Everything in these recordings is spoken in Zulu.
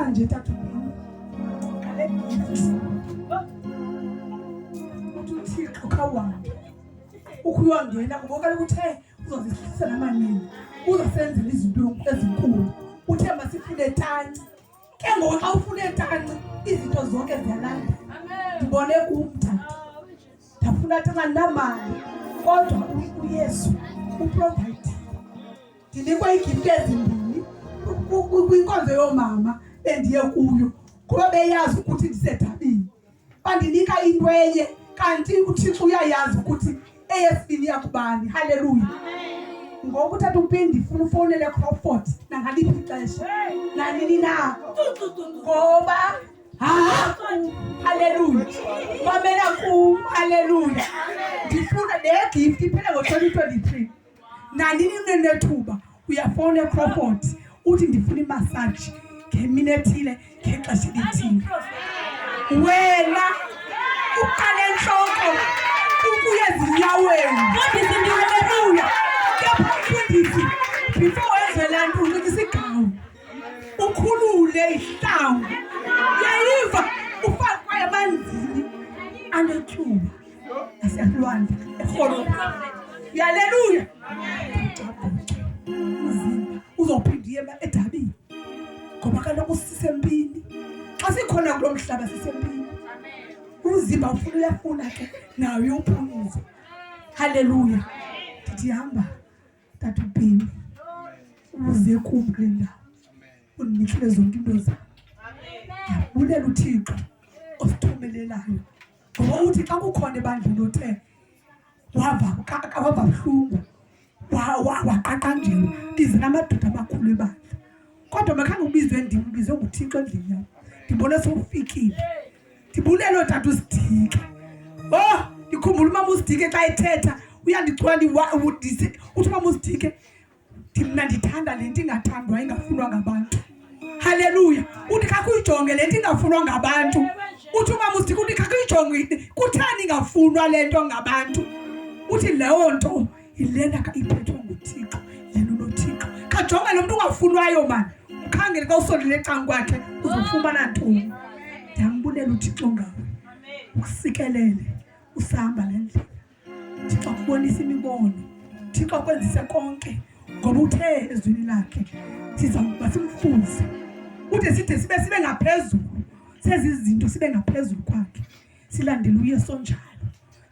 namhlanje tata ngale gift uThixo kawahambe ukuyongena ngoba kaloku uthe uzozihlisa namanini uzosenzela izinto ezinkulu uthe masifune etanci ke ngoku xa ufune etanci izinto zonke ziyalanda ndibone kumthatha ndafuna tata namali kodwa uYesu uprovide ndinikwa igift ezimbini kwinkonzo yomama endiye kuyo kuba beyazi ukuthi ndisedabini bandinika into enye kanti uThixo uyayazi ukuthi eyesibini yakubani. Haleluya. Ngoku uthatha uphinde ndifuna ufonele Crawford nangaliphi ixesha nanini na ngoba haleluya mamela ku haleluya ndifuna le gift iphela ngo-2023 nanini nethuba uyafona eCrawford uthi ndifuna imassage ngemini ethile ngexesha elithile wena uqale enhloko ukuya ezinyaweni haleluya kepha before wenzelanto unika isigawu ukhulule ihlangu yayiva ufakwa emanzini anethuba asehlwanda ekholo haleluya uzophinda edabini ngoba kaloku sisempini xa sikhona kulo mhlaba sisempini umzimba ufuna uyafuna ke nayo uyophumza. Haleluya. Ndihamba tata uPhini uze kum kule ndawo undinikile zonke into zam. Ndiyabulela uThixo osithumelelayo ngoba uthi xa kukhona ebandleni othe wava buhlungu waqaqanjelwa ndize namadoda amakhulu ebandla kodwa makhange ubizwe ndim ubizwe nguThixo endlini yam ndibona sowufikile. Ndibulela tata uSidike. Ndikhumbula umama uSidike xa ethetha uyandicwala uthi umama uSidike mna ndithanda le nto ingathandwa ingafunwa ngabantu. Haleluya. Uthi kakuyijonge le nto ingafunwa ngabantu. Uthi umama uSidike uthi kakuyijonge kuthani ingafunwa le nto ngabantu. Uthi leyo nto ilena iphethwe nguThixo yena unoThixo. Kajonge lo muntu ungafunwayo mani ukhangele xa usondele ecango kwakhe uzofumana ntoni. Ndiyambulela uThixo ngawe ukusikelele usahamba le ndlela Thixo akubonisa imibono Thixo akwenzise konke ngoba uthe ezwini lakhe sizawuba simfuze ude side sibe ngaphezulu sezi izinto sibe ngaphezulu kwakhe silandele uYesu njalo.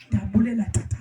Ndiyabulela tata.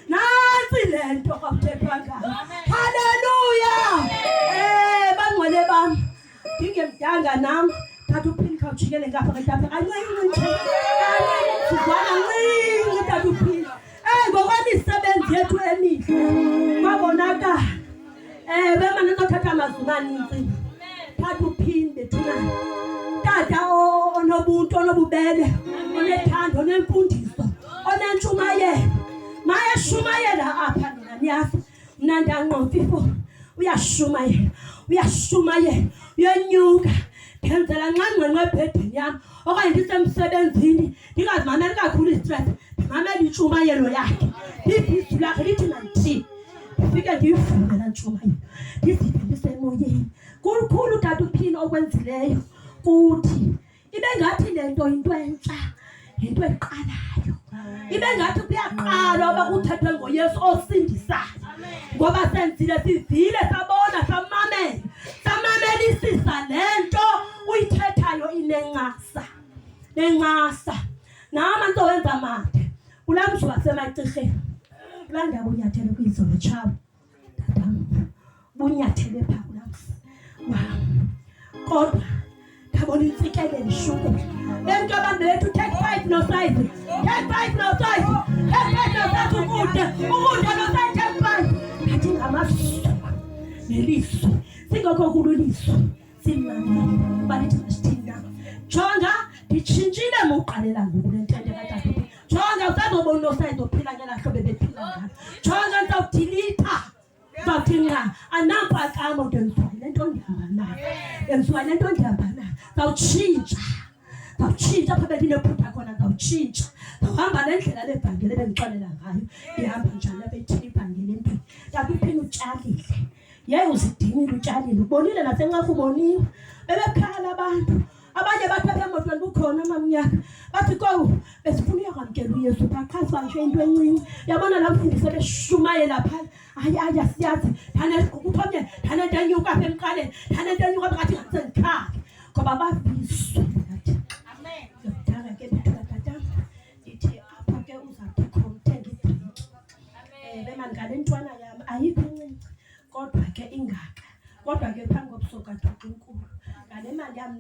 Nansi lento kwakuthethwa ngayo. Haleluya. Bangcwele bami ngingemdanga nami tata uPhini khawujikele ngapha ngetapha kancinci sizwana ncinci tata uPhini ngokwemisebenzi yethu emihle kwabonakala bemane nothatha amazwi amaninzi tata uPhini bethuna tata onobuntu onobubele onethando onemfundiso onentshumayelo mayeshumayela apha nina niyazi mna ndanqomfifo uyashumayela uyanyuka ndenzela nxangxengxe ebhedini yam okanye ndisemsebenzini ndingazimameli kakhulu istress ndimamela intshumayelo yakhe ibhizi lakhe lithi nanti ndifike ndiyivule laa ntshumayelo ndizive ndisemoyeni. Kukhulu tata uPhina okwenzileyo kuthi. Ibe ngathi le nto yinto entsha, yinto eqalayo. Ibe ngathi kuyaqala uba kuthethwe ngoYesu osindisayo, ngoba senzile sivile sabona samamelisisa le nto uyithethayo inencasa. Nama ntowenza made kulaa mzi waseMacirheni, kulaa ndawo unyathele kwizolo tshawo tatam, bunyathele phaa kulaa mzi wam. Kodwa ndabona intsikelelo ishukuma le nto abantu bethu take 5 no-size, take 5 no-size, take 5 no-size ukude no-size take 5. Ngathi ngamazulu neliso singekho kulo liso simamele balithi masithini na. Jonga nditshintshile muqalela ngoku le ntente katata. Jonga usazobona uNosize ophila ngela hlobo bephila ngalo. Jonga ndizawudilitha zawuthi nqa anampo akama ndenziwa le nto ndihamba nayo. Zawutshintsha apha bendinephutha khona, zawutshintsha. Zawuhamba le ndlela lebhangele bendixelela ngayo. Ihamba njani abethini ibhangele empini. Tata uPhina utyalile. Yeyi uzidinile utyalile. Ubonile nasenqaku uboniwe. Bebekhala abantu. Abanye bathi apha emotweni kukhona amamnyaka. Bathi kowu besifuna uyakwamkela uYesu. Baqhazi banje into encinci. Yabona la mfundisi beshumayela phaa. Hayi asiyazi. Kuthomnye ndanento enyuka apha emqaleni. Ndanento enyuka apha ngathi ngasendikhali. Ngoba baviswe ngathi. Amen. Ngiyakudala ke bethu tata. Ndithi apha ke uzawuthi khomthenga idrinki. Bemani ngale ntwana yam ayikho incinci. Kodwa ke ingaka. Kodwa ke phambi kobusuku kaThixo enkulu. Ngale mali yam